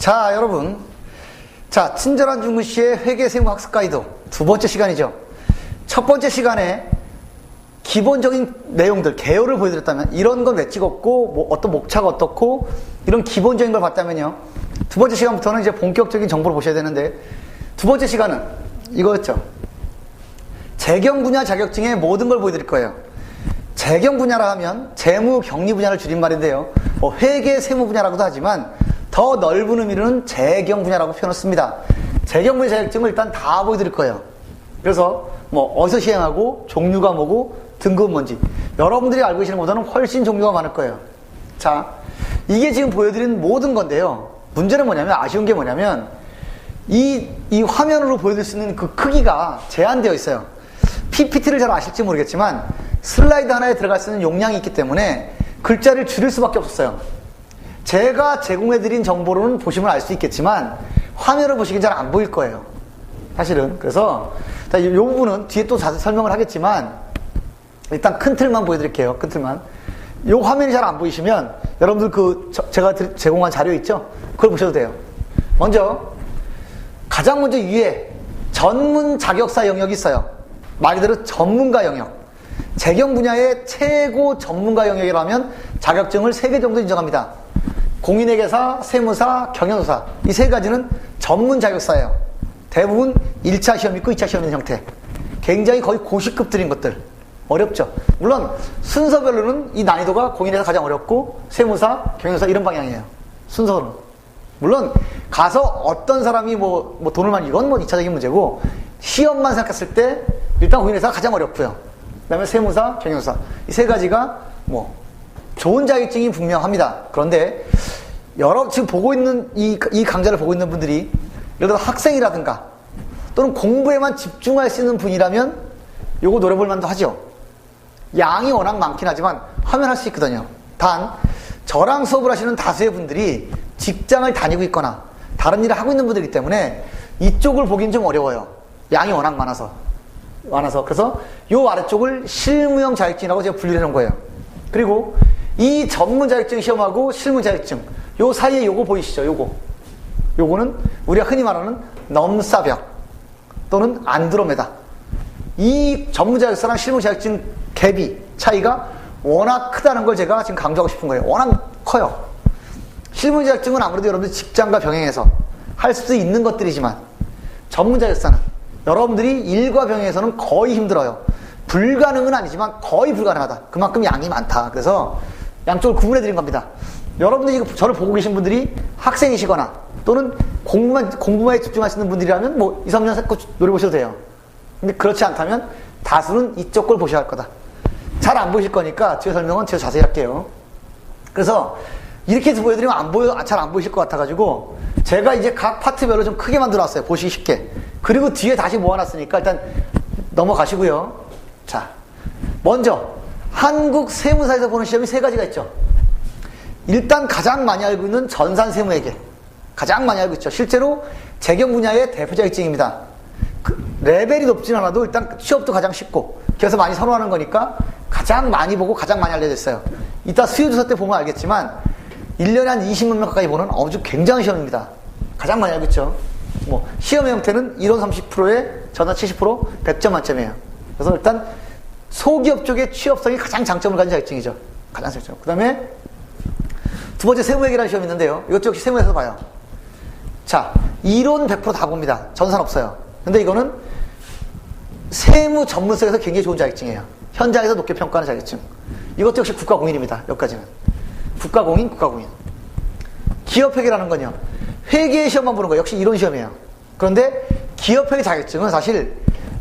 자, 여러분. 자, 친절한 중국시의 회계세무학습 가이드 두 번째 시간이죠. 첫 번째 시간에 기본적인 내용들, 개요를 보여드렸다면, 이런 건 왜 찍었고, 뭐 어떤 목차가 어떻고, 이런 기본적인 걸 봤다면요. 두 번째 시간부터는 이제 본격적인 정보를 보셔야 되는데, 두 번째 시간은 이거였죠. 재경 분야 자격증의 모든 걸 보여드릴 거예요. 재경 분야라 하면 재무 경리 분야를 줄인 말인데요. 회계 세무 분야라고도 하지만 더 넓은 의미로는 재경 분야라고 표현을 씁니다. 재경 분야 자격증을 일단 다 보여드릴 거예요. 그래서 뭐 어디서 시행하고 종류가 뭐고 등급은 뭔지 여러분들이 알고 계시는 것보다는 훨씬 종류가 많을 거예요. 자, 이게 지금 보여드린 모든 건데요. 문제는 뭐냐면, 아쉬운 게 뭐냐면 이 화면으로 보여드릴 수 있는 그 크기가 제한되어 있어요. PPT를 잘 아실지 모르겠지만 슬라이드 하나에 들어갈 수 있는 용량이 있기 때문에 글자를 줄일 수밖에 없었어요. 제가 제공해드린 정보로는 보시면 알 수 있겠지만 화면을 보시긴 잘 안 보일 거예요, 사실은. 그래서 이 부분은 뒤에 또 자세히 설명을 하겠지만 일단 큰 틀만 보여드릴게요. 큰 틀만. 이 화면이 잘 안 보이시면 여러분들 제가 제공한 자료 있죠? 그걸 보셔도 돼요. 가장 먼저 위에 전문 자격사 영역이 있어요. 말 그대로 전문가 영역. 재경 분야의 최고 전문가 영역이라면 자격증을 3개 정도 인정합니다. 공인회계사, 세무사, 경영사. 이 3가지는 전문 자격사예요. 대부분 1차 시험 있고 2차 시험 있는 형태. 굉장히 거의 고시급들인 것들. 어렵죠. 물론 순서별로는 이 난이도가 공인회사 가장 어렵고 세무사, 경영사 이런 방향이에요. 순서는. 물론 가서 어떤 사람이 뭐 돈을 많이, 이건 뭐 2차적인 문제고, 시험만 생각했을 때 일단 공인회사가 가장 어렵고요. 그 다음에 세무사, 경영사. 이 3가지가 뭐 좋은 자격증이 분명합니다. 그런데 지금 보고 있는 이 강좌를 보고 있는 분들이 예를 들어 학생이라든가 또는 공부에만 집중할 수 있는 분이라면 요거 노려볼 만도 하죠. 양이 워낙 많긴 하지만 하면 할 수 있거든요. 단 저랑 수업을 하시는 다수의 분들이 직장을 다니고 있거나 다른 일을 하고 있는 분들이기 때문에 이쪽을 보긴 좀 어려워요. 양이 워낙 많아서. 그래서 요 아래쪽을 실무형 자격증이라고 제가 분류해 놓은 거예요. 그리고 이 전문 자격증 시험하고 실무 자격증, 요 사이에 요거 보이시죠? 요거는 우리가 흔히 말하는 넘사벽 또는 안드로메다. 이 전문 자격증랑 실무 자격증 갭이, 차이가 워낙 크다는 걸 제가 지금 강조하고 싶은 거예요. 워낙 커요. 실무 자격증은 아무래도 여러분들 직장과 병행해서 할 수 있는 것들이지만, 전문 자격사는 여러분들이 일과 병행해서는 거의 힘들어요. 불가능은 아니지만 거의 불가능하다. 그만큼 양이 많다. 그래서 양쪽을 구분해 드린 겁니다. 여러분들이 저를 보고 계신 분들이 학생이시거나 또는 공부만 집중하시는 분들이라면 뭐 2, 3년 노려보셔도 돼요. 근데 그렇지 않다면 다수는 이쪽 걸 보셔야 할 거다. 잘 안 보실 거니까 뒤에 설명은 제가 자세히 할게요. 그래서 이렇게 해서 보여드리면 잘 안 보이실 것 같아가지고 제가 이제 각 파트별로 좀 크게 만들어놨어요. 보시기 쉽게. 그리고 뒤에 다시 모아놨으니까 일단 넘어가시고요. 자, 먼저 한국 세무사에서 보는 시험이 3가지가 있죠. 일단 가장 많이 알고 있는 전산세무회계. 가장 많이 알고 있죠. 실제로 재경 분야의 대표 자격증입니다. 레벨이 높진 않아도 일단 취업도 가장 쉽고, 그래서 많이 선호하는 거니까 가장 많이 보고 가장 많이 알려져 있어요. 이따 수요조사 때 보면 알겠지만 1년에 한 20만 명 가까이 보는 아주 굉장한 시험입니다. 가장 많이 알고 있죠. 뭐 시험의 형태는 이론 30%에 전화 70% 100점 만점이에요. 그래서 일단 소기업 쪽의 취업성이 가장 장점을 가진 자격증이죠. 가장 장점. 그 다음에 두 번째 세무회계라는 시험이 있는데요. 이것도 역시 세무에서 봐요. 자, 이론 100% 다 봅니다. 전산 없어요. 근데 이거는 세무 전문성에서 굉장히 좋은 자격증이에요. 현장에서 높게 평가하는 자격증. 이것도 역시 국가공인입니다. 여기까지는. 국가공인. 기업회계라는 건요, 회계 시험만 보는 거예요. 역시 이론 시험이에요. 그런데 기업회계 자격증은 사실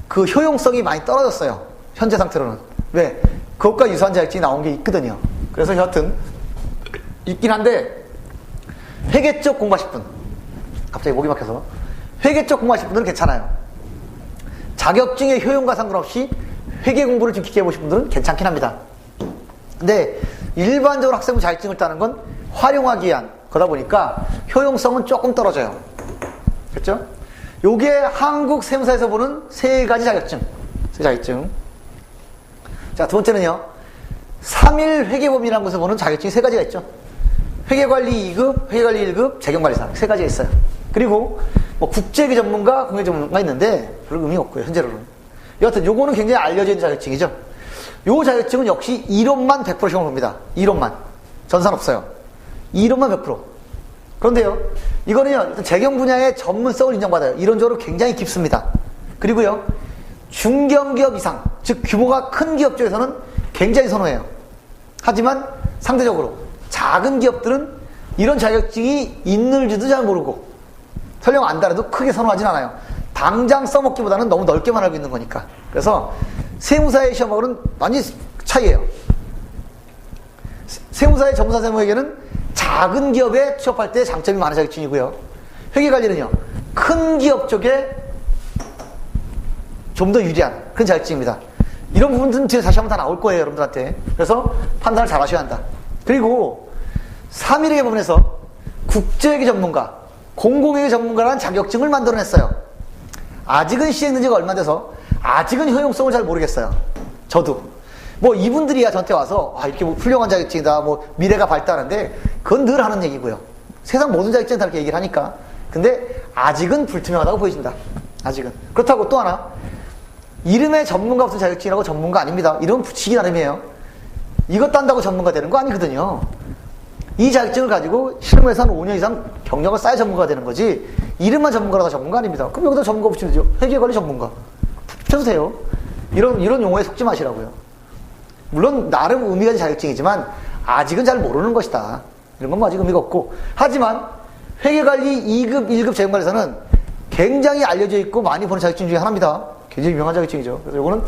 그 효용성이 많이 떨어졌어요. 현재 상태로는. 왜? 그것과 유사한 자격증이 나온 게 있거든요. 그래서 여하튼 있긴 한데, 회계 쪽 공부하실 분, 갑자기 목이 막혀서, 회계 쪽 공부하실 분들은 괜찮아요. 자격증의 효용과 상관없이 회계 공부를 좀 깊게 해보신 분들은 괜찮긴 합니다. 근데 일반적으로 학생부 자격증을 따는 건 활용하기 위한 거다 보니까 효용성은 조금 떨어져요. 그렇죠? 요게 한국 세무사에서 보는 3가지 자격증. 자, 두 번째는요, 3일 회계법인이라는 곳에서 보는 자격증이 3가지가 있죠. 회계관리 2급, 회계관리 1급, 재경관리사 세 가지가 있어요. 그리고 뭐 국제회계 전문가, 공회 전문가 있는데 별 의미 없고요, 현재로는. 여하튼 요거는 굉장히 알려져 있는 자격증이죠. 요 자격증은 역시 이론만 100% 시험을 봅니다. 이론만. 전산 없어요. 이론만 100%. 그런데요, 이거는요, 일단 재경 분야의 전문성을 인정받아요. 이론적으로 굉장히 깊습니다. 그리고요, 중견기업 이상, 즉 규모가 큰 기업 쪽에서는 굉장히 선호해요. 하지만 상대적으로 작은 기업들은 이런 자격증이 있는지도 잘 모르고 설령 안다라도 크게 선호하진 않아요. 당장 써먹기보다는 너무 넓게만 알고 있는 거니까. 그래서 세무사의 시험하고는 완전히 차이예요. 세무사의 전문사 세무회계는 작은 기업에 취업할 때 장점이 많은 자격증이고요. 회계관리는요, 큰 기업 쪽에 좀 더 유리한 그런 자격증입니다. 이런 부분들은 뒤에 다시 한번 다 나올 거예요, 여러분들한테. 그래서 판단을 잘 하셔야 한다. 그리고 3.1회계 부분에서 국제회계 전문가, 공공회계 전문가라는 자격증을 만들어냈어요. 아직은 시행된 지가 얼마 돼서 아직은 효용성을 잘 모르겠어요. 저도. 뭐 이분들이야 저한테 와서 이렇게 뭐 훌륭한 자격증이다, 뭐 미래가 밝다는데 그건 늘 하는 얘기고요. 세상 모든 자격증은 다 이렇게 얘기를 하니까. 근데 아직은 불투명하다고 보여진다. 아직은. 그렇다고 또 하나, 이름에 전문가 없는 자격증이라고 전문가 아닙니다. 이름 붙이기 나름이에요. 이것 딴다고 전문가 되는 거 아니거든요. 이 자격증을 가지고 실무에서 한 5년 이상 경력을 쌓여 전문가가 되는 거지, 이름만 전문가라서 전문가 아닙니다. 그럼 여기다 전문가 붙이면 되죠. 회계관리 전문가 붙여도 돼요. 이런 용어에 속지 마시라고요. 물론 나름 의미가 있는 자격증이지만 아직은 잘 모르는 것이다. 이런 건 뭐 아직 의미가 없고. 하지만 회계관리 2급, 1급 재경관리사는 굉장히 알려져 있고 많이 보는 자격증 중에 하나입니다. 굉장히 유명한 자격증이죠. 그래서 이거는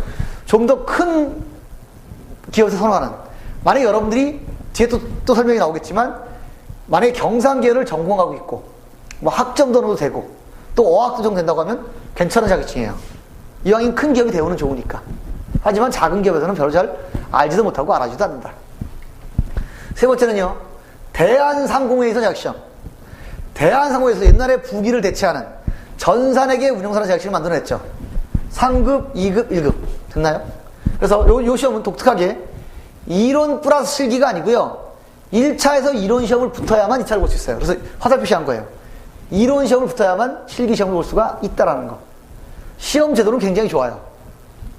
좀 더 큰 기업에서 선호하는, 만약에 여러분들이 뒤에 또 설명이 나오겠지만 만약에 경상계열을 전공하고 있고 뭐 학점도 넣어도 되고 또 어학도 정된다고 하면 괜찮은 자격증이에요. 이왕인 큰 기업이 되어는 좋으니까. 하지만 작은 기업에서는 별로 잘 알지도 못하고 알아주지도 않는다. 세 번째는요, 대한상공회의소 자격시험. 대한상공회에서 옛날에 부기를 대체하는 전산회계 운영사라는 자격증을 만들어냈죠. 상급, 2급, 1급. 됐나요? 그래서 요 시험은 독특하게 이론 플러스 실기가 아니고요, 1차에서 이론 시험을 붙어야만 2차를 볼 수 있어요. 그래서 화살 표시한 거예요. 이론 시험을 붙어야만 실기 시험을 볼 수가 있다라는 거. 시험 제도는 굉장히 좋아요.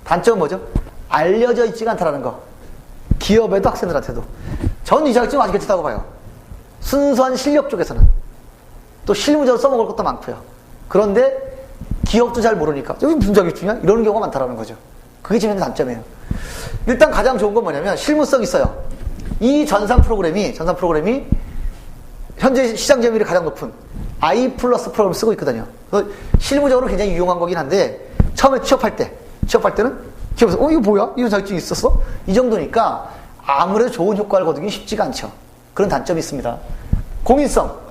단점은 뭐죠? 알려져 있지가 않다라는 거. 기업에도 학생들한테도. 전 이 자격증 아직 괜찮다고 봐요. 순수한 실력 쪽에서는. 또 실무적으로 써먹을 것도 많고요. 그런데 기업도 잘 모르니까 여기 무슨 자격증이야? 이러는 경우가 많다라는 거죠. 그게 지금 단점이에요. 일단 가장 좋은 건 뭐냐면 실무성이 있어요. 이 전산 프로그램이 현재 시장 점유율이 가장 높은 I+ 프로그램을 쓰고 있거든요. 그래서 실무적으로 굉장히 유용한 거긴 한데 처음에 취업할 때는 기업에서 이거 뭐야? 이런 자격증이 있었어? 이 정도니까 아무래도 좋은 효과를 거두긴 쉽지가 않죠. 그런 단점이 있습니다. 공인성.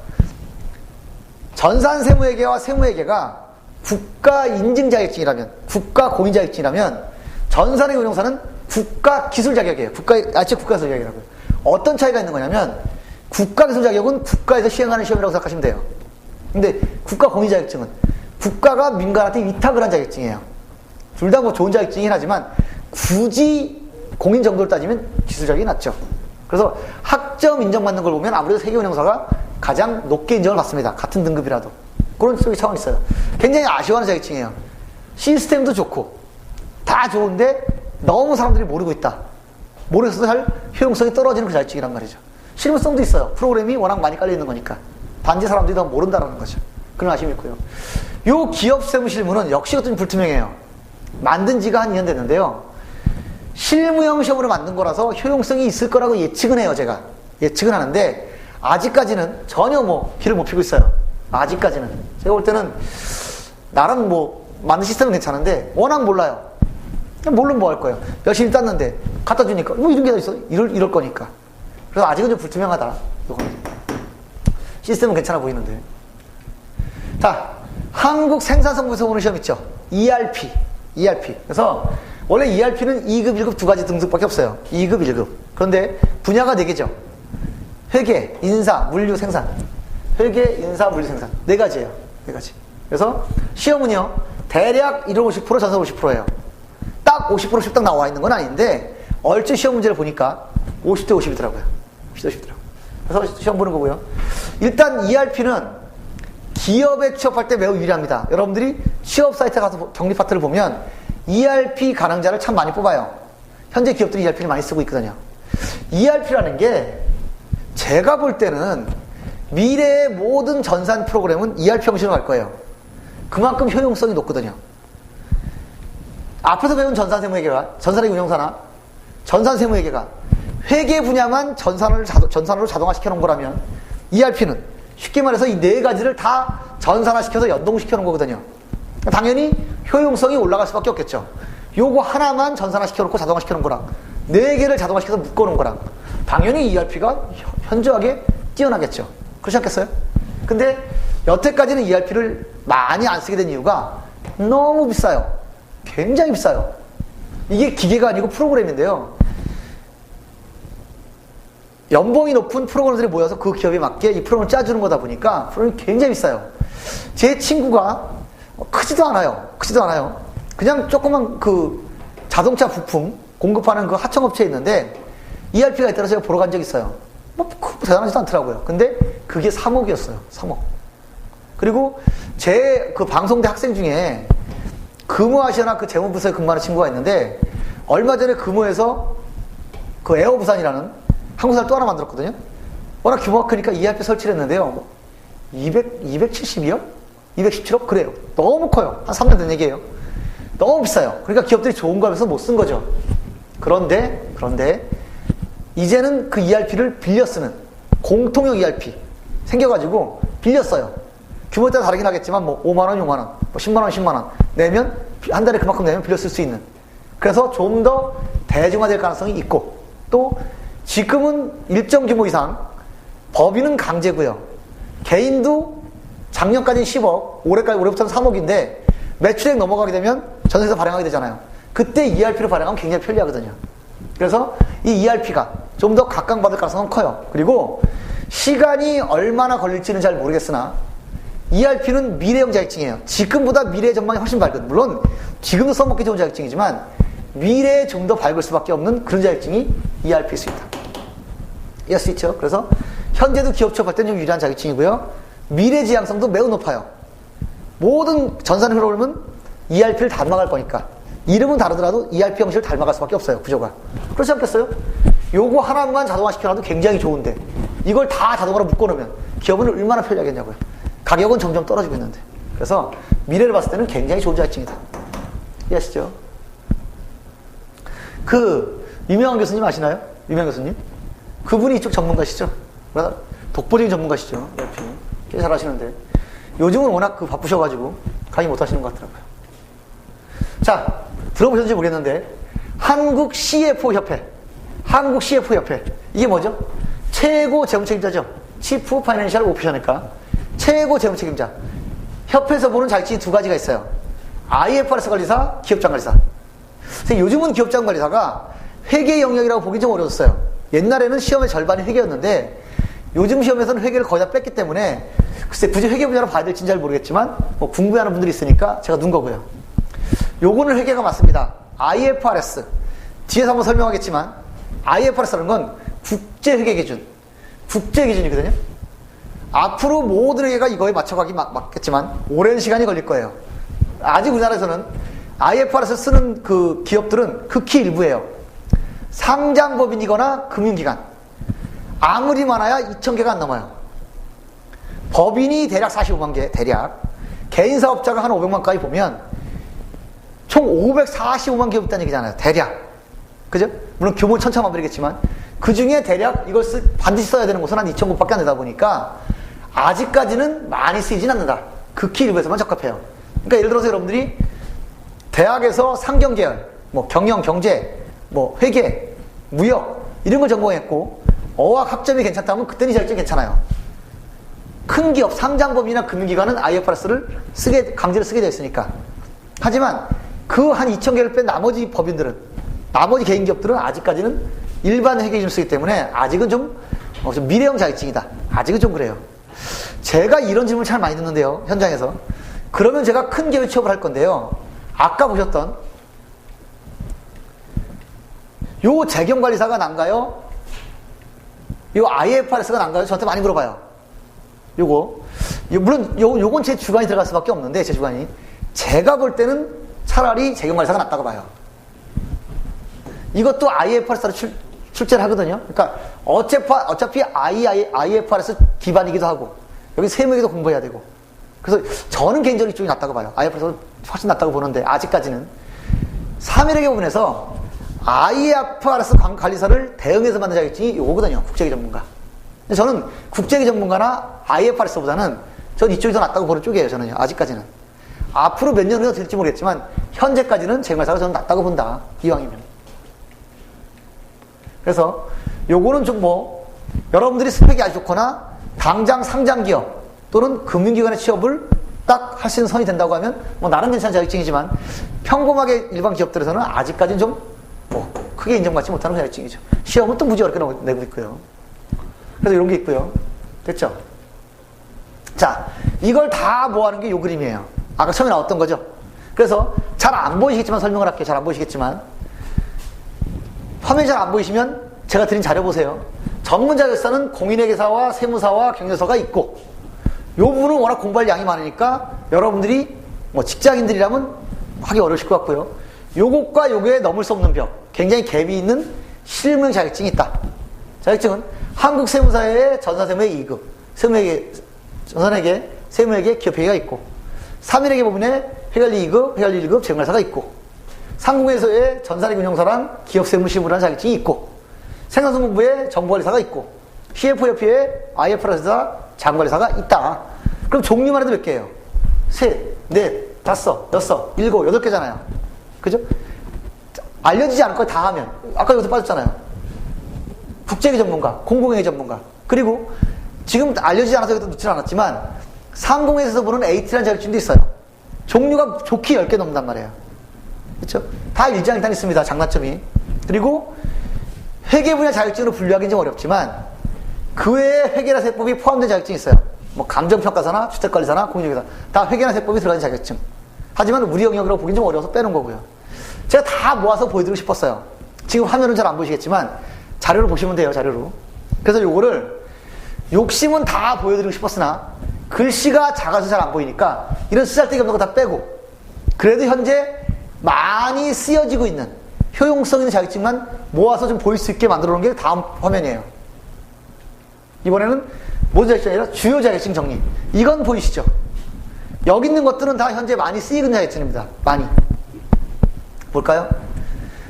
전산 세무회계와 세무회계가 국가 인증 자격증이라면, 국가 공인 자격증이라면 전산의 운영사는 국가 기술 자격이에요. 국가 기술 자격이라고요. 어떤 차이가 있는 거냐면 국가 기술 자격은 국가에서 시행하는 시험이라고 생각하시면 돼요. 근데 국가 공인 자격증은 국가가 민간한테 위탁을 한 자격증이에요. 둘 다 뭐 좋은 자격증이긴 하지만 굳이 공인 정도를 따지면 기술 자격이 낫죠. 그래서 학점 인정받는 걸 보면 아무래도 세계운영사가 가장 높게 인정을 받습니다. 같은 등급이라도. 그런 속의 차원이 있어요. 굉장히 아쉬워하는 자격증이에요. 시스템도 좋고 다 좋은데 너무 사람들이 모르고 있다. 모르겠어도 잘 효용성이 떨어지는 그 자격증이란 말이죠. 실무성도 있어요. 프로그램이 워낙 많이 깔려있는 거니까. 단지 사람들이 더 모른다라는 거죠. 그런 아쉬움이 있고요. 요 기업 세무 실무는 역시 좀 불투명해요. 만든 지가 한 2년 됐는데요. 실무형 시험으로 만든 거라서 효용성이 있을 거라고 예측은 해요, 제가. 예측은 하는데 아직까지는 전혀 뭐 길을 못 피고 있어요. 아직까지는. 제가 볼 때는 나름 뭐 만든 시스템은 괜찮은데 워낙 몰라요. 모르면 뭐 할 거예요. 열심히 땄는데 갖다 주니까 뭐 이런 게 다 있어. 이럴 거니까. 그래서 아직은 좀 불투명하다. 이거는. 시스템은 괜찮아 보이는데. 자, 한국생산성공회에서 오는 시험 있죠. ERP. 그래서 원래 ERP는 2급, 1급 두 가지 등급밖에 없어요. 2급, 1급. 그런데 분야가 4개죠. 회계, 인사, 물류, 생산. 회계, 인사, 물류, 생산. 4가지예요. 4가지. 그래서 시험은요, 대략 1월 50%, 전산 50%예요. 딱 50%씩 딱 나와 있는 건 아닌데, 얼추 시험 문제를 보니까 50대 50이더라고요. 50대 50이더라고요. 그래서 시험 보는 거고요. 일단 ERP는 기업에 취업할 때 매우 유리합니다. 여러분들이 취업 사이트에 가서 경리 파트를 보면 ERP 가능자를 참 많이 뽑아요. 현재 기업들이 ERP를 많이 쓰고 있거든요. ERP라는 게 제가 볼 때는 미래의 모든 전산 프로그램은 ERP 형식으로 갈 거예요. 그만큼 효용성이 높거든요. 앞에서 배운 전산세무회계가, 전산회계 운영사나 전산세무회계가 회계 분야만 전산으로 자동화시켜 놓은 거라면 ERP는 쉽게 말해서 이 네 가지를 다 전산화시켜서 연동시켜 놓은 거거든요. 당연히 효용성이 올라갈 수밖에 없겠죠. 요거 하나만 전산화시켜 놓고 자동화시켜 놓은 거랑 네 개를 자동화시켜서 묶어 놓은 거랑 당연히 ERP가 현저하게 뛰어나겠죠. 그렇지 않겠어요? 근데 여태까지는 ERP를 많이 안 쓰게 된 이유가 너무 비싸요. 굉장히 비싸요. 이게 기계가 아니고 프로그램인데요. 연봉이 높은 프로그램들이 모여서 그 기업에 맞게 이 프로그램을 짜주는 거다 보니까 프로그램이 굉장히 비싸요. 제 친구가 크지도 않아요. 그냥 조그만 그 자동차 부품 공급하는 그 하청업체에 있는데 ERP가 있다고 제가 보러 간 적이 있어요. 뭐 대단하지도 않더라고요. 근데 그게 3억이었어요. 3억. 그리고 제 그 방송대 학생 중에 금호아시아나 그 재무부서에 근무하는 친구가 있는데 얼마 전에 금호에서 그 에어부산이라는 항공사를 또 하나 만들었거든요. 워낙 규모가 크니까 ERP 설치를 했는데요. 272억? 217억? 그래요. 너무 커요. 한 3년 된 얘기예요. 너무 비싸요. 그러니까 기업들이 좋은 거 하면서 못 쓴 거죠. 그런데 이제는 그 ERP를 빌려 쓰는 공통형 ERP 생겨가지고 빌려 써요. 규모에 따라 다르긴 하겠지만 뭐 5만원, 6만원, 뭐 10만원, 10만원 내면 한 달에 그만큼 내면 빌려 쓸 수 있는, 그래서 좀 더 대중화될 가능성이 있고, 또 지금은 일정 규모 이상 법인은 강제고요. 개인도 작년까지는 10억, 올해부터는 3억인데 매출액 넘어가게 되면 전세에서 발행하게 되잖아요. 그때 ERP를 발행하면 굉장히 편리하거든요. 그래서 이 ERP가 좀 더 각광받을 가능성은 커요. 그리고 시간이 얼마나 걸릴지는 잘 모르겠으나 ERP는 미래형 자격증이에요. 지금보다 미래의 전망이 훨씬 밝은, 물론 지금도 써먹기 좋은 자격증이지만 미래에 좀 더 밝을 수밖에 없는 그런 자격증이 ERP일 수 있다. 이해할 수 있죠? 그래서 현재도 기업 취업할 때는 좀 유리한 자격증이고요. 미래 지향성도 매우 높아요. 모든 전산 흐름은 ERP를 닮아갈 거니까 이름은 다르더라도 ERP 형식을 닮아갈 수밖에 없어요. 구조가. 그렇지 않겠어요? 요거 하나만 자동화 시켜놔도 굉장히 좋은데 이걸 다 자동화로 묶어놓으면 기업은 얼마나 편리하겠냐고요. 가격은 점점 떨어지고 있는데. 그래서 미래를 봤을 때는 굉장히 좋은 자격증이다. 이해하시죠? 그 유명한 교수님 아시나요? 유명한 교수님? 그분이 이쪽 전문가시죠? 독보적인 전문가시죠? ERP. 꽤 잘하시는데 요즘은 워낙 그 바쁘셔가지고 강의 못 하시는 것 같더라고요. 자, 들어보셨는지 모르겠는데 한국 CFO 협회, 이게 뭐죠? 최고 재무책임자죠. Chief Financial Officer니까 최고 재무책임자. 협회에서 보는 자격증이 두 가지가 있어요. IFRS 관리사, 기업장 관리사. 요즘은 기업장 관리사가 회계 영역이라고 보기 좀 어려웠어요. 옛날에는 시험의 절반이 회계였는데 요즘 시험에서는 회계를 거의 다 뺐기 때문에 글쎄 굳이 회계 분야로 봐야 될지는 잘 모르겠지만 뭐 궁금해하는 분들이 있으니까 제가 눈 거고요. 요거는 회계가 맞습니다. IFRS 뒤에서 한번 설명하겠지만 IFRS라는 건 국제회계 기준이거든요. 앞으로 모든 회계가 이거에 맞춰가기 맞겠지만 오랜 시간이 걸릴 거예요. 아직 우리나라에서는 IFRS 쓰는 그 기업들은 극히 일부예요. 상장법인이거나 금융기관. 아무리 많아야 2,000개가 안 넘어요. 법인이 대략 45만 개, 대략. 개인 사업자가 한 500만까지 보면 총 545만 기업 있다는 얘기잖아요. 대략. 그죠? 물론 규모는 천차만별이겠지만 그 중에 대략 이걸 반드시 써야 되는 곳은 한 2,000곳밖에 안 되다 보니까 아직까지는 많이 쓰이진 않는다. 극히 일부에서만 적합해요. 그러니까 예를 들어서 여러분들이 대학에서 상경계열, 뭐 경영, 경제, 뭐 회계, 무역 이런 걸 전공했고 어학 학점이 괜찮다면 그때는 이 자격증 괜찮아요. 큰 기업, 상장법인이나 금융기관은 IFRS를 강제로 쓰게 되어 있으니까. 하지만 그 한 2,000개를 뺀 나머지 법인들은, 나머지 개인 기업들은 아직까지는 일반 회계 기준을 쓰기 때문에 아직은 좀 미래형 자격증이다. 아직은 좀 그래요. 제가 이런 질문을 잘 많이 듣는데요, 현장에서. 그러면 제가 큰 기업에 취업을 할 건데요. 아까 보셨던 요 재경관리사가 난가요? 이거 IFRS가 난가요? 저한테 많이 물어봐요. 물론 요건 제 주관이 들어갈 수밖에 없는데, 제 주관이. 제가 볼 때는 차라리 재경관리사가 낫다고 봐요. 이것도 IFRS로 출제를 하거든요. 그러니까 어차피 IFRS 기반이기도 하고, 여기 세무에도 공부해야 되고. 그래서 저는 개인적으로 이쪽이 낫다고 봐요. IFRS가 훨씬 낫다고 보는데, 아직까지는. 3일의 부분에서 IFRS 관리사를 대응해서 만든 자격증이 요거거든요. 국제기 전문가. 근데 저는 국제기 전문가나 IFRS보다는 전 이쪽이 더 낫다고 보는 쪽이에요. 저는요. 아직까지는. 앞으로 몇 년 후에 될지 모르겠지만 현재까지는 재경관리사가 저는 낫다고 본다. 이왕이면. 그래서 요거는 좀 여러분들이 스펙이 아주 좋거나 당장 상장기업 또는 금융기관의 취업을 딱 할 수 있는 선이 된다고 하면 나름 괜찮은 자격증이지만 평범하게 일반 기업들에서는 아직까지는 좀 크게 인정받지 못하는 자격증이죠. 시험은 또 무지 어렵게 내고 있고요. 그래서 이런 게 있고요. 됐죠? 자, 이걸 다 모아는 게 요 그림이에요. 아까 처음에 나왔던 거죠. 그래서 잘 안 보이시겠지만 설명을 할게요. 잘 안 보이시겠지만 화면이 잘 안 보이시면 제가 드린 자료 보세요. 전문 자격사는 공인회계사와 세무사와 경영서가 있고, 요 부분은 워낙 공부할 양이 많으니까 여러분들이 직장인들이라면 하기 어려우실 것 같고요. 요것과 요거에 넘을 수 없는 벽, 굉장히 갭이 있는 실무형 자격증이 있다. 자격증은 한국세무사의 전산세무의 2급, 전산회계, 세무회계, 기업회계가 있고, 3일회계 부분에 회관리 2급, 회관리 1급, 재경관리사가 있고, 상공회사의 전산회계 운영사랑 기업세무실무라는 자격증이 있고, 생산성공부에 정보관리사가 있고, CF협회에 IFRS사 자금관리사가 있다. 그럼 종류만 해도 몇 개예요? 셋, 넷, 다섯, 여섯, 일곱, 8개잖아요. 그죠? 알려지지 않을 거 다 하면. 아까 여기서 빠졌잖아요. 국제기 전문가, 공공회계 전문가. 그리고 지금 알려지지 않아서 여기서 놓지는 않았지만 상공회에서 보는 AT라는 자격증도 있어요. 종류가 좋게 10개 넘는단 말이에요. 그렇죠? 다 일장일단 있습니다. 장단점이. 그리고 회계 분야 자격증으로 분류하기는 좀 어렵지만 그 외에 회계나 세법이 포함된 자격증이 있어요. 감정평가사나 주택관리사나 공인중개사 다 회계나 세법이 들어가는 자격증. 하지만 우리 영역이라고 보기는 좀 어려워서 빼놓은 거고요. 제가 다 모아서 보여드리고 싶었어요. 지금 화면은 잘 안 보이시겠지만 자료를 보시면 돼요. 자료로. 그래서 요거를 욕심은 다 보여드리고 싶었으나 글씨가 작아서 잘 안 보이니까 이런 쓰잘데기 없는 거 다 빼고, 그래도 현재 많이 쓰여지고 있는 효용성 있는 자격증만 모아서 좀 보일 수 있게 만들어 놓은 게 다음 화면이에요. 이번에는 모든 자격증이 아니라 주요 자격증 정리. 이건 보이시죠? 여기 있는 것들은 다 현재 많이 쓰이는 자격증입니다. 많이. 볼까요?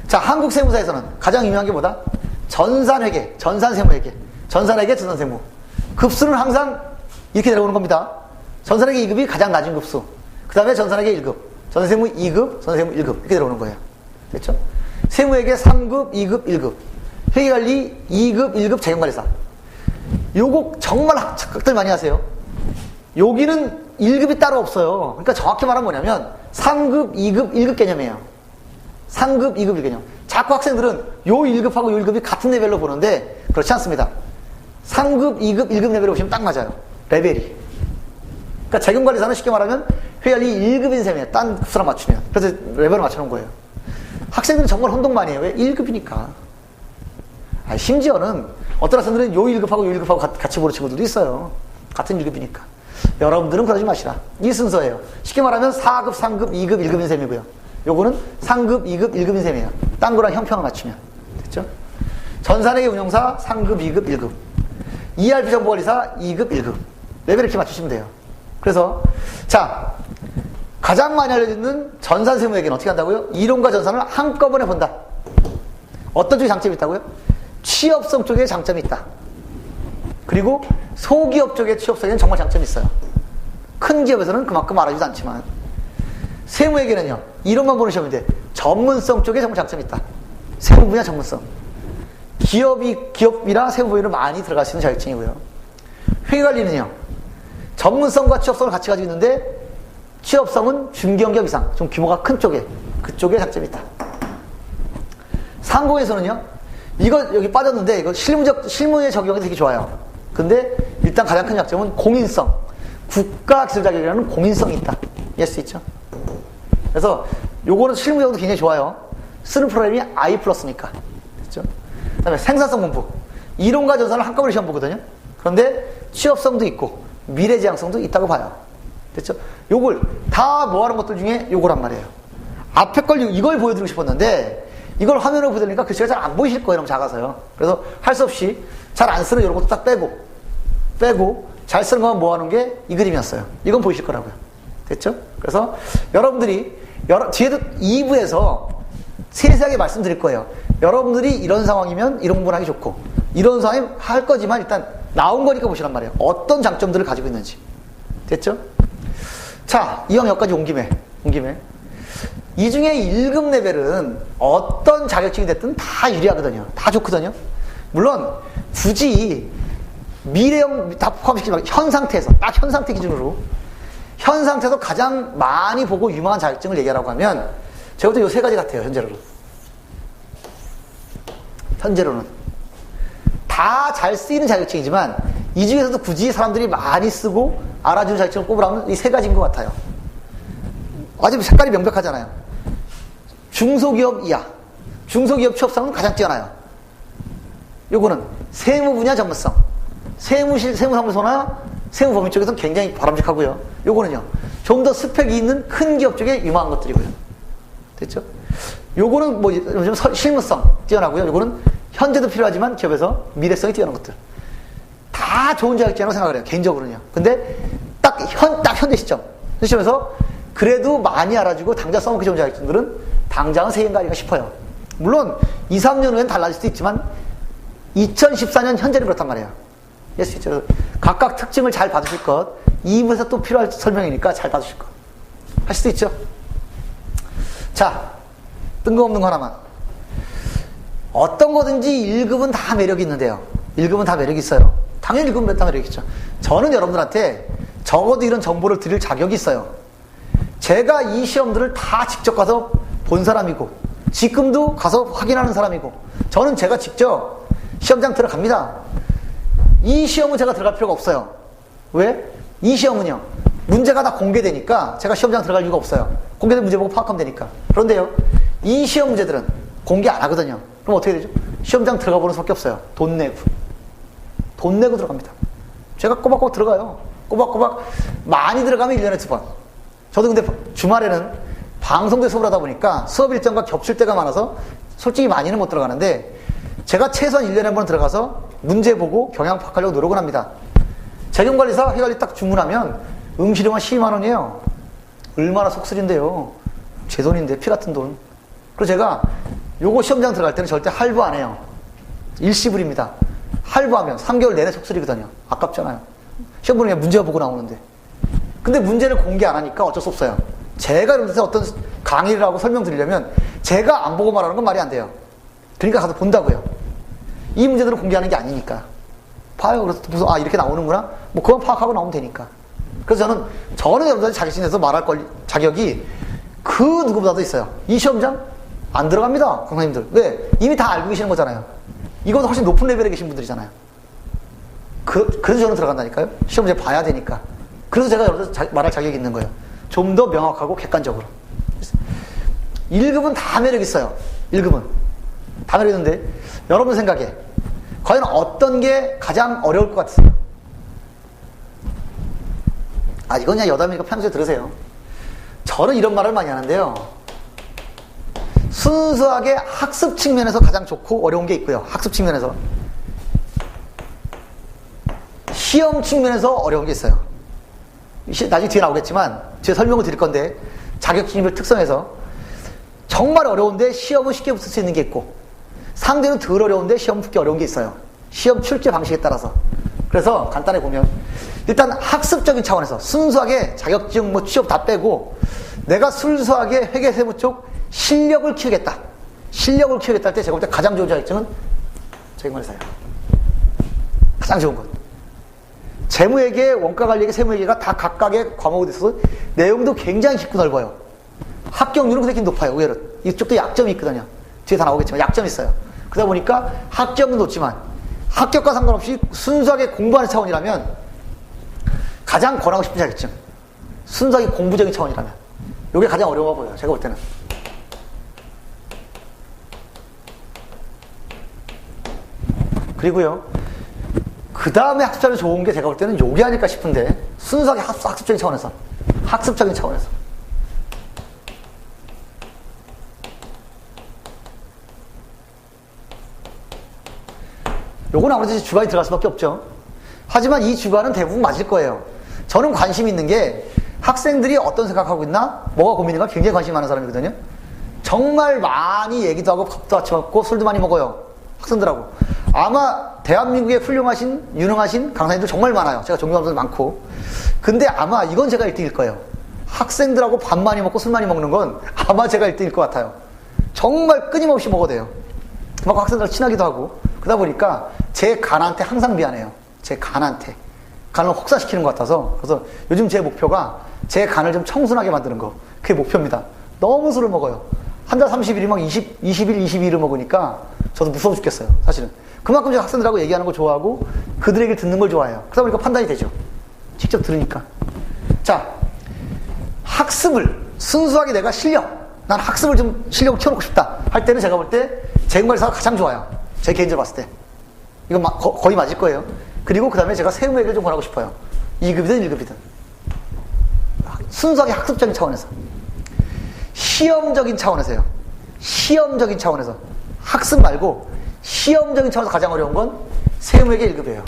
자, 한국세무사에서는 가장 유명한 게 뭐다? 전산회계, 전산세무회계, 전산회계, 전산세무. 급수는 항상 이렇게 내려오는 겁니다. 전산회계 2급이 가장 낮은 급수. 그 다음에 전산회계 1급, 전산세무 2급, 전산세무 1급. 이렇게 내려오는 거예요. 됐죠? 세무회계 3급, 2급, 1급. 회계관리 2급, 1급, 재경관리사. 요거 정말 착각들 많이 하세요. 여기는 1급이 따로 없어요. 그러니까 정확히 말하면 뭐냐면 3급, 2급, 1급 개념이에요. 3급, 2급, 1개념. 자꾸 학생들은 요 1급하고 요 1급이 같은 레벨로 보는데 그렇지 않습니다. 3급, 2급, 1급 레벨로 보시면 딱 맞아요. 레벨이. 그러니까 재경관리사는 쉽게 말하면 회관리 1급인 셈이에요. 딴 급수랑 맞추면. 그래서 레벨을 맞춰놓은 거예요. 학생들은 정말 혼동 많이 해요. 왜? 1급이니까. 심지어는 어떤 학생들은 요 1급하고 요 1급하고 같이 보는 친구들도 있어요. 같은 1급이니까. 여러분들은 그러지 마시라. 이 순서예요. 쉽게 말하면 4급, 3급, 2급, 1급인 셈이고요. 요거는 3급, 2급, 1급인 셈이에요. 딴 거랑 형평을 맞추면. 됐죠? 전산회계 운영사 3급, 2급, 1급. ERP 정보관리사 2급, 1급. 레벨 이렇게 맞추시면 돼요. 그래서 자, 가장 많이 알려지는 전산세무회계는 어떻게 한다고요? 이론과 전산을 한꺼번에 본다. 어떤 쪽에 장점이 있다고요? 취업성 쪽에 장점이 있다. 그리고 소기업 쪽의 취업성에는 정말 장점이 있어요. 큰 기업에서는 그만큼 알아주지도 않지만 세무회계는요, 이론만 보는 시험인데 전문성 쪽에 정말 장점이 있다. 세무 분야 전문성. 기업이랑 세무 분야로 많이 들어갈 수 있는 자격증이고요. 회계관리는요, 전문성과 취업성을 같이 가지고 있는데 취업성은 중견기업 이상, 좀 규모가 큰 쪽에, 그쪽에 장점이 있다. 상공에서는요, 이거 여기 빠졌는데 이거 실무에 적용이 되게 좋아요. 근데 일단 가장 큰 약점은 공인성. 국가 기술 자격이라는 공인성이 있다. 이해할 수 있죠? 그래서 요거는 실무적으로 굉장히 좋아요. 쓰는 프로그램이 I+니까. 됐죠? 그 다음에 생산성 공부. 이론과 전산을 한꺼번에 시험 보거든요. 그런데 취업성도 있고 미래지향성도 있다고 봐요. 됐죠? 요걸 다 모아놓은 것들 중에 요거란 말이에요. 앞에 걸 이걸 보여드리고 싶었는데 이걸 화면으로 보여드리니까 글씨가 잘 안 보이실 거예요. 너무 작아서요. 그래서 할 수 없이 잘 안 쓰는 이런 것도 딱 빼고 잘 쓰는 것만 모아놓은 게 이 그림이었어요. 이건 보이실 거라고요. 됐죠? 그래서 여러분들이 뒤에도 2부에서 세세하게 말씀드릴 거예요. 여러분들이 이런 상황이면 이런 공부를 하기 좋고 이런 상황이 할 거지만 일단 나온 거니까 보시란 말이에요. 어떤 장점들을 가지고 있는지. 됐죠? 자, 이왕 여기까지 온 김에 이 중에 1급 레벨은 어떤 자격증이 됐든 다 유리하거든요. 다 좋거든요. 물론 굳이 미래형 다 포함시키지 말고 현 상태에서 딱 현 상태 기준으로 현 상태에서 가장 많이 보고 유망한 자격증을 얘기하라고 하면 제가 볼 때 이 세 가지 같아요. 현재로는 다 잘 쓰이는 자격증이지만 이 중에서도 굳이 사람들이 많이 쓰고 알아주는 자격증을 꼽으라면 이 세 가지인 것 같아요. 아주 색깔이 명백하잖아요. 중소기업 이하, 중소기업 취업상은 가장 뛰어나요. 요거는 세무 분야 전문성, 세무사무소나 세무법인 쪽에서는 굉장히 바람직하고요. 요거는요, 좀 더 스펙이 있는 큰 기업 쪽에 유망한 것들이고요. 됐죠? 요거는 뭐 요즘 실무성 뛰어나고요. 요거는 현재도 필요하지만 기업에서 미래성이 뛰어난 것들. 다 좋은 자격증이라고 생각을 해요. 개인적으로는요. 근데 딱 현재 시점에서 그래도 많이 알아주고 당장 써먹기 좋은 자격증들은 당장은 세 개인가 아닌가 싶어요. 물론 2, 3년 후엔 달라질 수도 있지만 2014년 현재는 그렇단 말이에요. yes, 있죠. 각각 특징을 잘 받으실 것, 2부에서 또 필요할 설명이니까 잘 받으실 것. 할 수도 있죠. 자, 뜬금없는 거 하나만. 어떤 거든지 1급은 다 매력이 있는데요. 1급은 다 매력이 있어요. 당연히 1급은 다 매력이 있죠. 저는 여러분들한테 적어도 이런 정보를 드릴 자격이 있어요. 제가 이 시험들을 다 직접 가서 본 사람이고 지금도 가서 확인하는 사람이고 저는 제가 직접 시험장 들어갑니다. 이 시험은 제가 들어갈 필요가 없어요. 왜? 이 시험은요, 문제가 다 공개되니까 제가 시험장 들어갈 이유가 없어요. 공개된 문제 보고 파악하면 되니까. 그런데요, 이 시험 문제들은 공개 안 하거든요. 그럼 어떻게 되죠? 시험장 들어가 보는 수밖에 없어요. 돈 내고 들어갑니다. 제가 꼬박꼬박 들어가요. 꼬박꼬박 많이 들어가면 1년에 2번. 저도 근데 주말에는 방송대 수업을 하다 보니까 수업 일정과 겹칠 때가 많아서 솔직히 많이는 못 들어가는데 제가 최소한 1년에 한 번 들어가서 문제 보고 경향 파악하려고 노력을 합니다. 재경관리사 회관리 딱 주문하면 응시료가 12만 원이에요. 얼마나 속쓰린데요. 제 돈인데, 피 같은 돈. 그래서 제가 요거 시험장 들어갈 때는 절대 할부 안 해요. 일시불입니다. 할부하면 3개월 내내 속쓰리거든요. 아깝잖아요. 시험 보는 게 문제 보고 나오는데. 근데 문제를 공개 안 하니까 어쩔 수 없어요. 제가 이런데서 어떤 강의를 하고 설명드리려면 제가 안 보고 말하는 건 말이 안 돼요. 그러니까 가서 본다고요. 이 문제들을 공개하는 게 아니니까. 봐요. 그래서 무슨, 이렇게 나오는구나? 뭐, 그건 파악하고 나오면 되니까. 그래서 저는 여러분들 자격증에서 말할 자격이 그 누구보다도 있어요. 이 시험장? 안 들어갑니다. 강사님들. 왜? 이미 다 알고 계시는 거잖아요. 이거보다 훨씬 높은 레벨에 계신 분들이잖아요. 그래서 저는 들어간다니까요. 시험 문제 봐야 되니까. 그래서 제가 여러분들 말할 자격이 있는 거예요. 좀 더 명확하고 객관적으로. 1급은 다 매력 있어요. 1급은. 다 매력 있는데, 여러분 생각에, 과연 어떤 게 가장 어려울 것 같으세요? 이건 그냥 여담이니까 평소에 들으세요. 저는 이런 말을 많이 하는데요. 순수하게 학습 측면에서 가장 좋고 어려운 게 있고요. 학습 측면에서. 시험 측면에서 어려운 게 있어요. 나중에 뒤에 나오겠지만 뒤에 설명을 드릴 건데 자격증별 특성에서 정말 어려운데 시험은 쉽게 붙을 수 있는 게 있고 상대는 덜 어려운데 시험 붙기 어려운 게 있어요. 시험 출제 방식에 따라서. 그래서 간단히 보면 일단 학습적인 차원에서 순수하게 자격증 취업 다 빼고 내가 순수하게 회계세무 쪽 실력을 키우겠다. 실력을 키우겠다 할 때 제가 볼 때 가장 좋은 자격증은 재경관리사예요. 가장 좋은 것. 재무회계, 원가관리회계, 세무회계가 다 각각의 과목으로 있어서 내용도 굉장히 깊고 넓어요. 합격률은 그렇게 높아요. 의외로. 이쪽도 약점이 있거든요. 뒤에 다 나오겠지만 약점이 있어요. 그러다 보니까 합격은 높지만 합격과 상관없이 순수하게 공부하는 차원이라면 가장 권하고 싶은 자격증. 순수하게 공부적인 차원이라면 이게 가장 어려워 보여요. 제가 볼 때는. 그리고요, 그 다음에 학습자료 좋은 게 제가 볼 때는 요게 아닐까 싶은데, 순수하게 학습적인 차원에서. 학습적인 차원에서. 요건 아무래도 주관이 들어갈 수밖에 없죠. 하지만 이 주관은 대부분 맞을 거예요. 저는 관심 있는 게 학생들이 어떤 생각하고 있나, 뭐가 고민인가 굉장히 관심이 많은 사람이거든요. 정말 많이 얘기도 하고 밥도 같이 먹고 술도 많이 먹어요. 학생들하고. 아마 대한민국에 훌륭하신, 유능하신 강사님들 정말 많아요. 제가 존경하는 분들 많고. 근데 아마 이건 제가 1등일 거예요. 학생들하고 밥 많이 먹고 술 많이 먹는 건 아마 제가 1등일 것 같아요. 정말 끊임없이 먹어도 돼요. 막 학생들 친하기도 하고. 그러다 보니까 제 간한테 항상 미안해요. 제 간한테. 간을 혹사시키는 것 같아서. 그래서 요즘 제 목표가 제 간을 좀 청순하게 만드는 거. 그게 목표입니다. 너무 술을 먹어요. 한 달 30일이 막 20일, 22일을 먹으니까 저도 무서워 죽겠어요. 사실은. 그만큼 제가 학생들하고 얘기하는 거 좋아하고 그들 얘기를 듣는 걸 좋아해요. 그러다 보니까 판단이 되죠. 직접 들으니까. 자, 학습을 순수하게 내가 난 학습을 좀 실력을 키워놓고 싶다 할 때는 제가 볼 때 재경관리사가 가장 좋아요. 제 개인적으로 봤을 때. 이건 거의 맞을 거예요. 그리고 그 다음에 제가 세무얘기를 좀 권하고 싶어요. 2급이든 1급이든. 순수하게 학습적인 차원에서. 시험적인 차원에서요. 시험적인 차원에서. 학습 말고 시험적인 차원에서 가장 어려운 건 세무회계 1급이에요.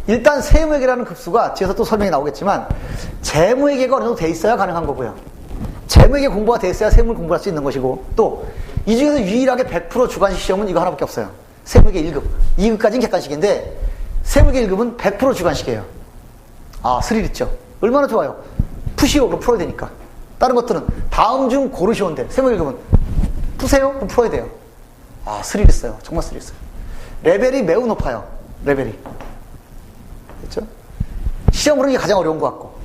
일단 세무회계라는 급수가 뒤에서 또 설명이 나오겠지만 재무회계가 어느 정도 돼 있어야 가능한 거고요. 재무회계 공부가 돼 있어야 세무를 공부할 수 있는 것이고, 또 이 중에서 유일하게 100% 주관식 시험은 이거 하나밖에 없어요. 세무회계 1급. 2급까지는 객관식인데 세무회계 1급은 100% 주관식이에요. 아, 스릴 있죠. 얼마나 좋아요. 푸시오, 그럼 풀어야 되니까. 다른 것들은 다음 중 고르시온데 세무회계 1급은 푸세요? 그럼 풀어야 돼요. 아, 스릴 있어요. 정말 스릴 있어요. 레벨이 매우 높아요. 레벨이. 그렇죠? 시험으로는 이게 가장 어려운 것 같고,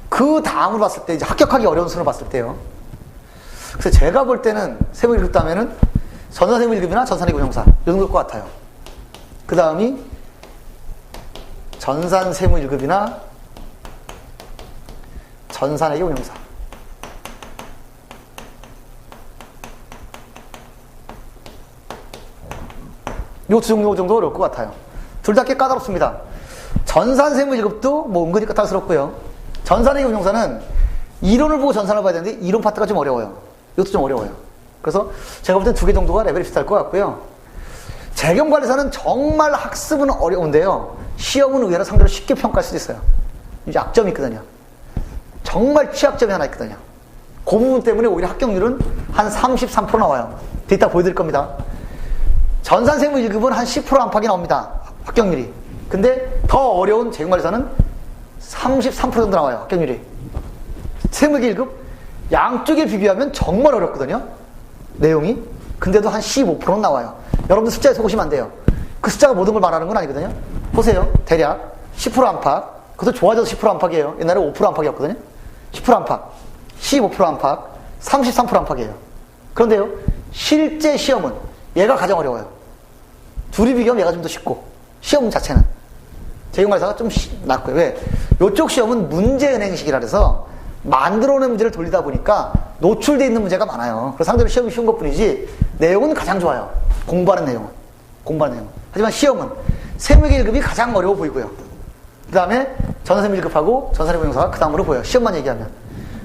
그 다음으로 봤을 때 이제 합격하기 어려운 수를 봤을 때요. 그래서 제가 볼 때는 세무 1급 다음에는 전산세무 1급이나 전산회계 운용사 이 정도일 것 같아요. 그 다음이 전산세무 1급이나 전산회계 운용사. 요 두 종류 정도 어려울 것 같아요. 둘 다 꽤 까다롭습니다. 전산세무 1급도 뭐 은근히 까탈스럽고요. 전산회계 운용사는 이론을 보고 전산을 봐야 되는데 이론 파트가 좀 어려워요. 이것도 좀 어려워요. 그래서 제가 볼 땐 두 개 정도가 레벨이 비슷할 것 같고요. 재경관리사는 정말 학습은 어려운데요. 시험은 의외로 상대로 쉽게 평가할 수도 있어요. 약점이 있거든요. 정말 취약점이 하나 있거든요. 그 부분 때문에 오히려 합격률은 한 33% 나와요. 데이터 보여드릴 겁니다. 전산세무 1급은 한 10% 안팎이 나옵니다. 합격률이. 근데 더 어려운 재경관리사는 33% 정도 나와요. 합격률이. 세무회계 1급 양쪽에 비교하면 정말 어렵거든요. 내용이. 근데도 한 15%는 나와요. 여러분들 숫자에 속으시면 안 돼요. 그 숫자가 모든 걸 말하는 건 아니거든요. 보세요. 대략 10% 안팎. 그것도 좋아져서 10% 안팎이에요. 옛날에 5% 안팎이었거든요. 10% 안팎, 15% 안팎, 33% 안팎이에요. 그런데요, 실제 시험은 얘가 가장 어려워요. 둘이 비교하면 얘가 좀 더 쉽고, 시험 자체는. 재경관리사가 좀 낫고요. 왜? 이쪽 시험은 문제은행식이라 해서 만들어낸 문제를 돌리다 보니까 노출되어 있는 문제가 많아요. 그래서 상대로 시험이 쉬운 것 뿐이지 내용은 가장 좋아요. 공부하는 내용은. 하지만 시험은 세무회계 1급이 가장 어려워 보이고요. 그 다음에 전산세무 1급하고 전산회계 운용사가 그 다음으로 보여요. 시험만 얘기하면.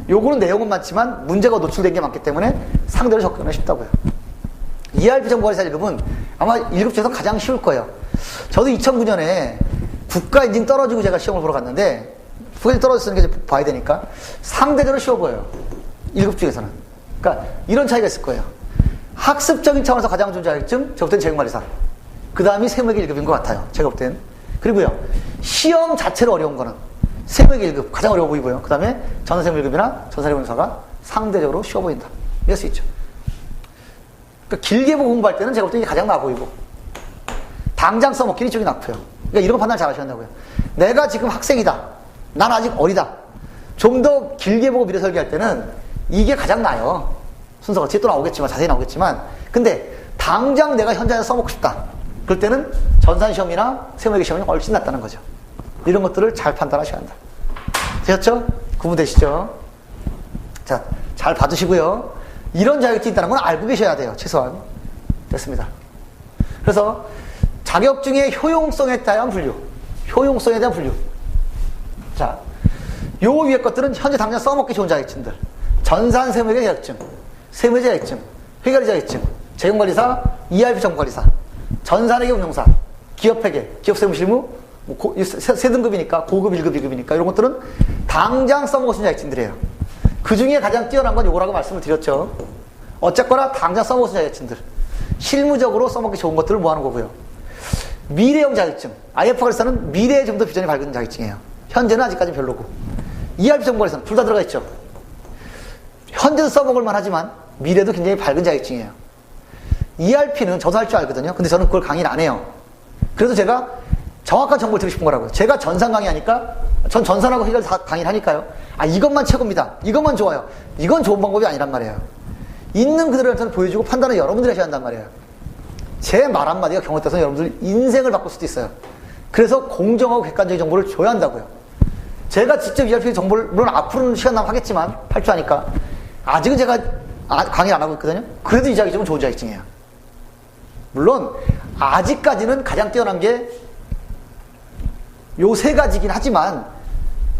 요거는 내용은 많지만 문제가 노출된 게 많기 때문에 상대로 접근하기 쉽다고요. ERP 정보관리사 1급은 아마 1급 중에서 가장 쉬울 거예요. 저도 2009년에 국가인증 떨어지고 제가 시험을 보러 갔는데, 국가인증 떨어졌으니까 이제 봐야 되니까 상대적으로 쉬워 보여요. 1급 중에서는. 그러니까 이런 차이가 있을 거예요. 학습적인 차원에서 가장 좋은 자격증, 제가 볼 땐 재경관리사. 그 다음이 세무회계 1급인 것 같아요. 제가 볼 땐. 그리고요, 시험 자체로 어려운 거는 세무회계 1급, 가장 어려워 보이고요. 그 다음에 전산세무 1급이나 전산회계 운용사가 상대적으로 쉬워 보인다. 이럴 수 있죠. 그러니까 길게 보고 공부할 때는 제가 볼 때 이게 가장 나아 보이고, 당장 써먹기는 이쪽이 낫고요. 그러니까 이런 거 판단을 잘 하셔야 한다고요. 내가 지금 학생이다. 난 아직 어리다. 좀 더 길게 보고 미래 설계할 때는 이게 가장 나아요. 순서가 뒤에 또 나오겠지만, 자세히 나오겠지만. 근데 당장 내가 현장에서 써먹고 싶다. 그럴 때는 전산시험이나 세무회계 시험이 훨씬 낫다는 거죠. 이런 것들을 잘 판단하셔야 한다. 되셨죠? 구분되시죠? 자, 잘 봐주시고요. 이런 자격증이 있다는 건 알고 계셔야 돼요. 최소한. 됐습니다. 그래서 자격증의 효용성에 대한 분류. 효용성에 대한 분류. 자, 요 위에 것들은 현재 당장 써먹기 좋은 자격증들. 전산세무회 자격증, 세무회 자격증, 회계관리 자격증, 재경관리사, ERP 정보관리사, 전산회계 운용사, 기업회계, 기업세무실무, 세 등급이니까 고급, 1급, 2급이니까 이런 것들은 당장 써먹을 수 있는 자격증들이에요. 그 중에 가장 뛰어난 건 요거라고 말씀을 드렸죠. 어쨌거나 당장 써먹을 수 있는 자격증들. 실무적으로 써먹기 좋은 것들을 모아놓은 거고요. 미래형 자격증. IF 관리사는 미래에 좀 더 비전이 밝은 자격증이에요. 현재는 아직까지 별로고. ERP 정보관리사는 둘 다 들어가 있죠. 현재도 써먹을 만하지만 미래도 굉장히 밝은 자격증이에요. ERP는 저도 할 줄 알거든요. 근데 저는 그걸 강의를 안 해요. 그래서 제가 정확한 정보를 드리고 싶은 거라고요. 제가 전산 강의하니까, 전 전산하고 회계를 다 강의를 하니까요. 아, 이것만 최고입니다. 이것만 좋아요. 이건 좋은 방법이 아니란 말이에요. 있는 그대로한테는 보여주고 판단은 여러분들이 하셔야 한단 말이에요. 제 말 한마디가 경험돼서 여러분들 인생을 바꿀 수도 있어요. 그래서 공정하고 객관적인 정보를 줘야 한다고요. 제가 직접 ERP 정보를, 물론 앞으로는 시간 나면 하겠지만, 할 줄 아니까. 아직은 제가 강의를 안 하고 있거든요. 그래도 이 자격증은 좋은 자격증이에요. 물론, 아직까지는 가장 뛰어난 게 요 세 가지긴 하지만,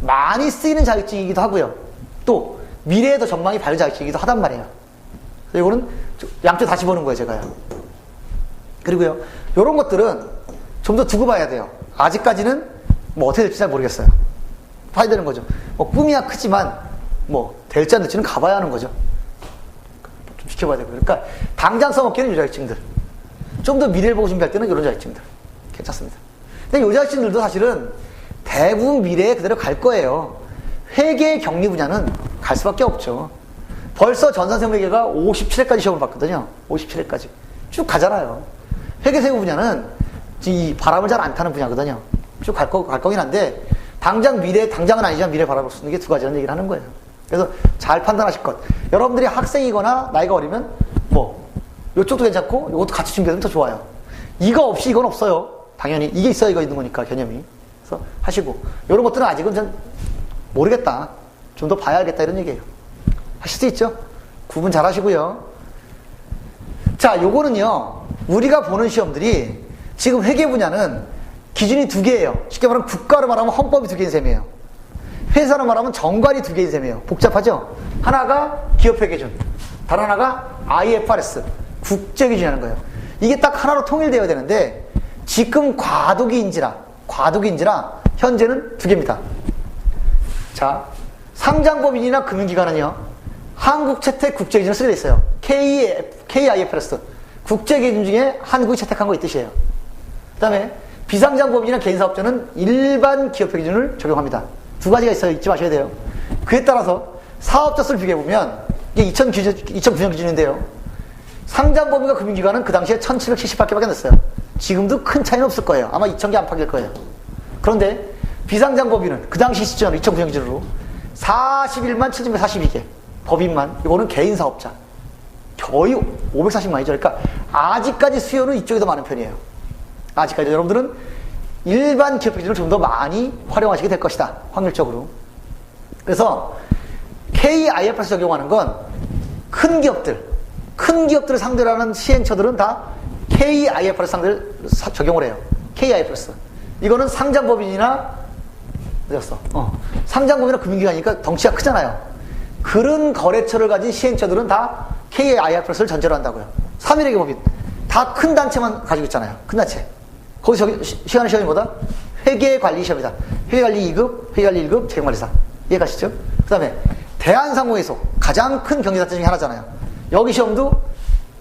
많이 쓰이는 자격증이기도 하고요. 또, 미래에 더 전망이 밝은 자격증이기도 하단 말이에요. 그래서 이거는 양쪽 다시 보는 거예요, 제가요. 그리고요, 요런 것들은 좀 더 두고 봐야 돼요. 아직까지는 뭐 어떻게 될지 잘 모르겠어요. 봐야 되는 거죠. 뭐 꿈이야 크지만 뭐 될지 안 될지는 가봐야 하는 거죠. 좀 지켜봐야 되고요. 그러니까 당장 써먹기는 요 자격증들. 좀 더 미래를 보고 준비할 때는 이런 자격증들. 괜찮습니다. 근데 요 자격증들도 사실은 대부분 미래에 그대로 갈 거예요. 회계 격리 분야는 갈 수밖에 없죠. 벌써 전산세무회계가 57회까지 시험을 봤거든요. 57회까지. 쭉 가잖아요. 회계세무 분야는 이 바람을 잘 안 타는 분야거든요. 쭉 갈 거긴 한데, 당장 당장은 아니지만 미래 바라볼 수 있는 게 두 가지라는 얘기를 하는 거예요. 그래서 잘 판단하실 것. 여러분들이 학생이거나 나이가 어리면, 뭐, 요쪽도 괜찮고, 요것도 같이 준비하면 더 좋아요. 이거 없이 이건 없어요. 당연히. 이게 있어야 이거 있는 거니까, 개념이. 그래서 하시고. 요런 것들은 아직은 전 모르겠다. 좀 더 봐야 알겠다. 이런 얘기예요. 하실 수 있죠? 구분 잘 하시고요. 자, 요거는요, 우리가 보는 시험들이 지금 회계 분야는 기준이 두 개예요. 쉽게 말하면 국가로 말하면 헌법이 두 개인 셈이에요. 회사로 말하면 정관이 두 개인 셈이에요. 복잡하죠? 하나가 기업회계준, 다른 하나가 IFRS, 국제기준이라는 거예요. 이게 딱 하나로 통일되어야 되는데 지금 과도기인지라 현재는 두 개입니다. 자, 상장법인이나 금융기관은요, 한국채택 국제기준을 쓰게 돼 있어요. KIFRS, 국제기준 중에 한국이 채택한 거 이 뜻이에요. 그 다음에 비상장법인이나 개인사업자는 일반 기업회 기준을 적용합니다. 두 가지가 있어요. 잊지 마셔야 돼요. 그에 따라서 사업자 수를 비교해보면 이게 2009년 기준인데요. 상장법인과 금융기관은 그 당시에 1778개밖에 안 됐어요. 지금도 큰 차이는 없을 거예요. 아마 2000개 안팎일 거예요. 그런데 비상장법인은 그 당시 시점으로 2009년 기준으로 41만 7,142개. 법인만. 이거는 개인사업자. 거의 540만이죠. 그러니까 아직까지 수요는 이쪽이 더 많은 편이에요. 아직까지 여러분들은 일반 기업 기준을 좀 더 많이 활용하시게 될 것이다. 확률적으로. 그래서 KIFRS 적용하는 건 큰 기업들을 상대로 하는 시행처들은 다 KIFRS 상대를 적용을 해요. KIFRS. 이거는 상장법인이나 상장법인이나 금융기관이니까 덩치가 크잖아요. 그런 거래처를 가진 시행처들은 다 KIFRS를 전제로 한다고요. 3일회계 법인. 다 큰 단체만 가지고 있잖아요. 큰 단체. 거기서 시간의 시험이 뭐다? 회계관리 시험이다. 회계관리 2급, 회계관리 1급, 재경관리사. 이해가시죠? 그 다음에 대한상공회의소. 가장 큰 경제단체 중에 하나잖아요. 여기 시험도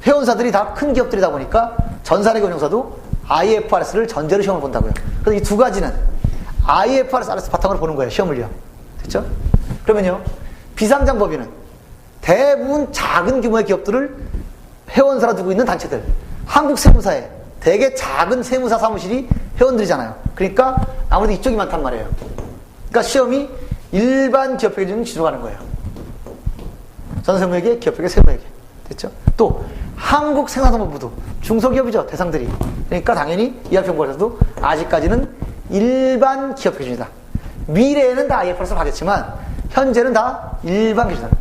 회원사들이 다 큰 기업들이다 보니까 전산회계 운용사도 IFRS를 전제로 시험을 본다고요. 그래서 이 두 가지는 IFRS 바탕으로 보는 거예요. 시험을요. 됐죠? 그러면요, 비상장법인은 대부분 작은 규모의 기업들을 회원사로 두고 있는 단체들. 한국 세무사에 되게 작은 세무사 사무실이 회원들이잖아요. 그러니까 아무래도 이쪽이 많단 말이에요. 그러니까 시험이 일반 기업회계 기준을 지도하는 거예요. 전세무회계, 기업회계, 세무회계. 됐죠? 또 한국생활정보부도 중소기업이죠. 대상들이. 그러니까 당연히 ERP정보에서도 아직까지는 일반 기업회계 기준이다. 미래에는 다 IFRS를 하겠지만 현재는 다 일반 기준이다.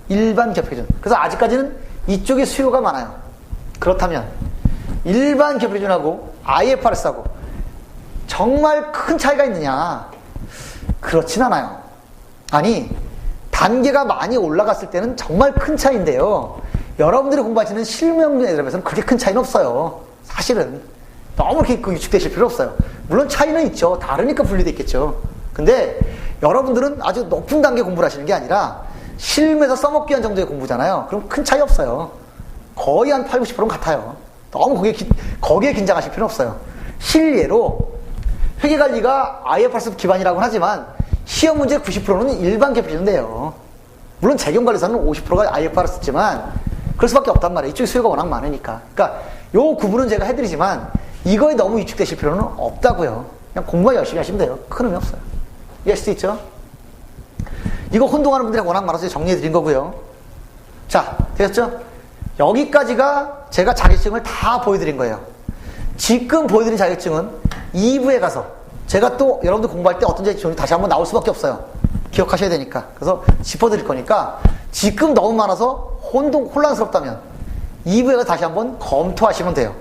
일반 기업회계 기준. 그래서 아직까지는 이쪽에 수요가 많아요. 그렇다면 일반 기업 기준하고 IFRS하고 정말 큰 차이가 있느냐? 그렇진 않아요. 아니, 단계가 많이 올라갔을 때는 정말 큰 차이인데요. 여러분들이 공부하시는 실무형 애들에서는 그렇게 큰 차이는 없어요. 사실은. 너무 이렇게 위축되실 필요 없어요. 물론 차이는 있죠. 다르니까 분리되어 있겠죠. 근데 여러분들은 아주 높은 단계 공부를 하시는 게 아니라 실무에서 써먹기 위한 정도의 공부잖아요. 그럼 큰 차이 없어요. 거의 한 8, 90%는 같아요. 너무 거기에 긴장하실 필요는 없어요. 실예로 회계관리가 IFRS 기반이라고는 하지만 시험 문제 90%는 일반 기업 기준인데요. 물론 재경관리사는 50%가 IFRS지만 그럴 수밖에 없단 말이에요. 이쪽에 수요가 워낙 많으니까. 그러니까 요 구분은 제가 해드리지만 이거에 너무 위축되실 필요는 없다고요. 그냥 공부만 열심히 하시면 돼요. 큰 의미 없어요. 이해할 수 있죠? 이거 혼동하는 분들이 워낙 많아서 정리해드린 거고요. 자, 되셨죠? 여기까지가 제가 자격증을 다 보여드린 거예요. 지금 보여드린 자격증은 2부에 가서 제가 또 여러분들 공부할 때 어떤 자격증이 다시 한번 나올 수밖에 없어요. 기억하셔야 되니까. 그래서 짚어드릴 거니까 지금 너무 많아서 혼란스럽다면 2부에 가서 다시 한번 검토하시면 돼요.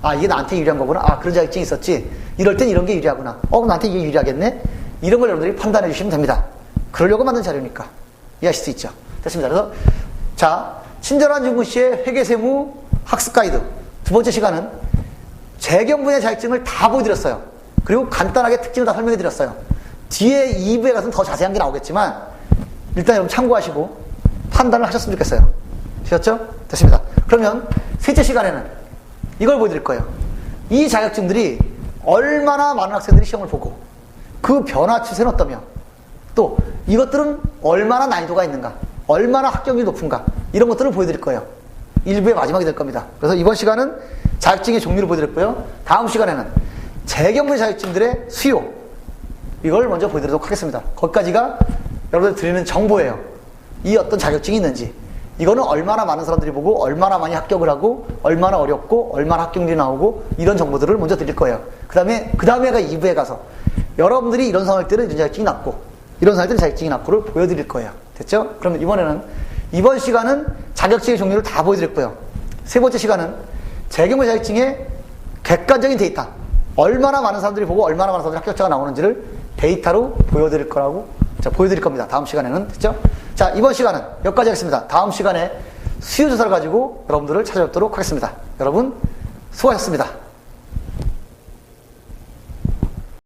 아, 이게 나한테 유리한 거구나. 아, 그런 자격증이 있었지. 이럴 땐 이런 게 유리하구나. 나한테 이게 유리하겠네. 이런 걸 여러분들이 판단해 주시면 됩니다. 그러려고 만든 자료니까. 이해하실 수 있죠? 됐습니다. 그래서 자, 친절한 주무시의 회계세무 학습 가이드 두 번째 시간은 재경 분야 자격증을 다 보여드렸어요. 그리고 간단하게 특징을 다 설명해 드렸어요. 뒤에 2부에 가서는 더 자세한 게 나오겠지만 일단 여러분 참고하시고 판단을 하셨으면 좋겠어요. 되셨죠? 됐습니다. 그러면 셋째 시간에는 이걸 보여드릴 거예요. 이 자격증들이 얼마나 많은 학생들이 시험을 보고 그 변화 추세는 어떠며 또 이것들은 얼마나 난이도가 있는가, 얼마나 합격률이 높은가, 이런 것들을 보여드릴 거예요. 1부의 마지막이 될 겁니다. 그래서 이번 시간은 자격증의 종류를 보여드렸고요. 다음 시간에는 재경부의 자격증들의 수요, 이걸 먼저 보여드리도록 하겠습니다. 거기까지가 여러분들 드리는 정보예요. 이 어떤 자격증이 있는지, 이거는 얼마나 많은 사람들이 보고 얼마나 많이 합격을 하고 얼마나 어렵고 얼마나 합격률이 나오고 이런 정보들을 먼저 드릴 거예요. 그 다음에가 2부에 가서 여러분들이 이런 상황일 때는 이런 자격증이 낮고 이런 상황일 때는 자격증이 낮고를 보여드릴 거예요. 됐죠? 그럼 이번 시간은 자격증의 종류를 다 보여드렸고요. 세 번째 시간은 재경부 자격증의 객관적인 데이터, 얼마나 많은 사람들이 보고 얼마나 많은 사람들이 합격자가 나오는지를 데이터로 보여드릴 겁니다. 다음 시간에는. 됐죠? 자, 이번 시간은 여기까지 하겠습니다. 다음 시간에 수요조사를 가지고 여러분들을 찾아뵙도록 하겠습니다. 여러분 수고하셨습니다.